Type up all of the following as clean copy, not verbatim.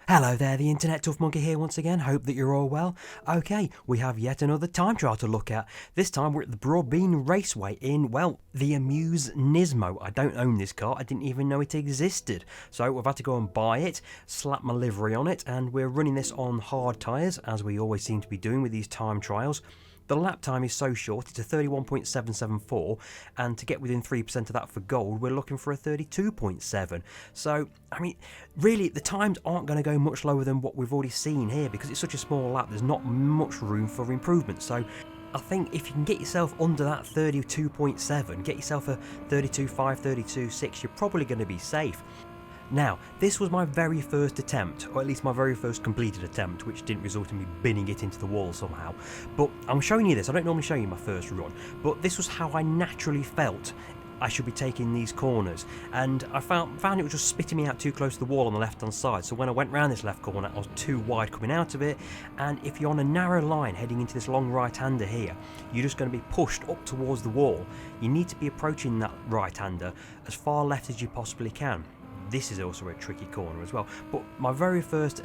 Hello there, the Internet Tough Monkey here once again. Hope that you're all well. Okay, we have yet another time trial to look at. This time we're at the Broad Bean Raceway in, well, the Amuse Nismo. I don't own this car, I didn't even know it existed. So we've had to go and buy it, slap my livery on it, and we're running this on hard tyres, as we always seem to be doing with these time trials. The lap time is so short, it's a 31.774, and to get within 3% of that for gold, we're looking for a 32.7. So, I mean, really, the times aren't going to go much lower than what we've already seen here, because it's such a small lap, there's not much room for improvement. So, I think if you can get yourself under that 32.7, get yourself a 32.5, 32.6, you're probably going to be safe. Now, this was my very first attempt, or at least my very first completed attempt, which didn't result in me binning it into the wall somehow. But I'm showing you this, I don't normally show you my first run, but this was how I naturally felt I should be taking these corners, and I found it was just spitting me out too close to the wall on the left hand side. So when I went round this left corner, I was too wide coming out of it, and if you're on a narrow line heading into this long right hander here, you're just going to be pushed up towards the wall. You need to be approaching that right hander as far left as you possibly can. This is also a tricky corner as well, but my very first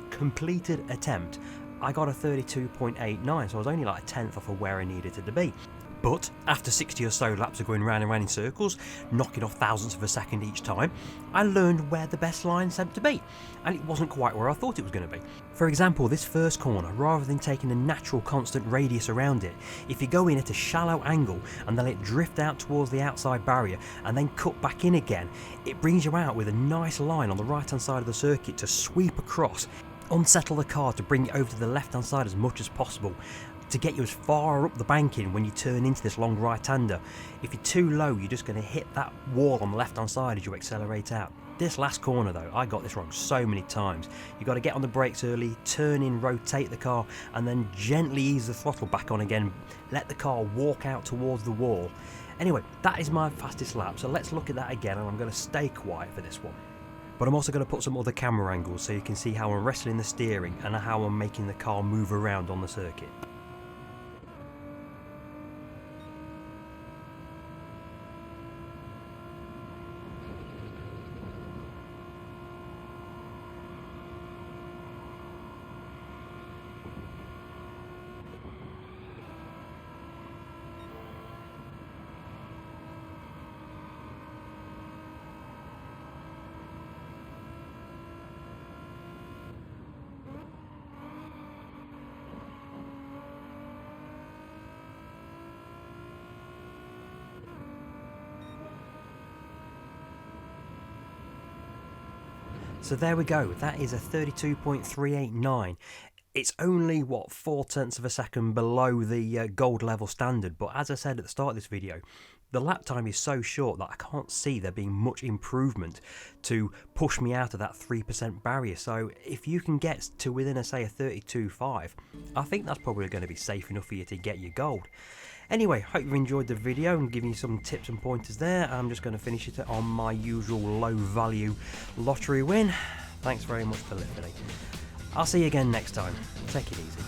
completed attempt, I got a 32.89, so I was only like a tenth off of where I needed it to be. But after 60 or so laps of going round and round in circles, knocking off thousandths of a second each time, I learned where the best line said to be, and it wasn't quite where I thought it was going to be. For example, this first corner, rather than taking a natural constant radius around it, if you go in at a shallow angle and then let it drift out towards the outside barrier and then cut back in again, it brings you out with a nice line on the right hand side of the circuit to sweep across, unsettle the car to bring it over to the left hand side as much as possible, to get you as far up the banking when you turn into this long right-hander. If you're too low, you're just going to hit that wall on the left-hand side as you accelerate out. This last corner though, I got this wrong so many times. You've got to get on the brakes early, turn in, rotate the car, and then gently ease the throttle back on again, let the car walk out towards the wall. Anyway, that is my fastest lap, so let's look at that again, and I'm going to stay quiet for this one. But I'm also going to put some other camera angles so you can see how I'm wrestling the steering and how I'm making the car move around on the circuit. So there we go, that is a 32.389. It's only, what, 0.4 of a second below the gold level standard, but as I said at the start of this video, the lap time is so short that I can't see there being much improvement to push me out of that 3% barrier. So if you can get to within, say, a 32.5, I think that's probably going to be safe enough for you to get your gold. Anyway, hope you enjoyed the video and giving you some tips and pointers there. I'm just going to finish it on my usual low value lottery win. Thanks very much for listening. I'll see you again next time. Take it easy.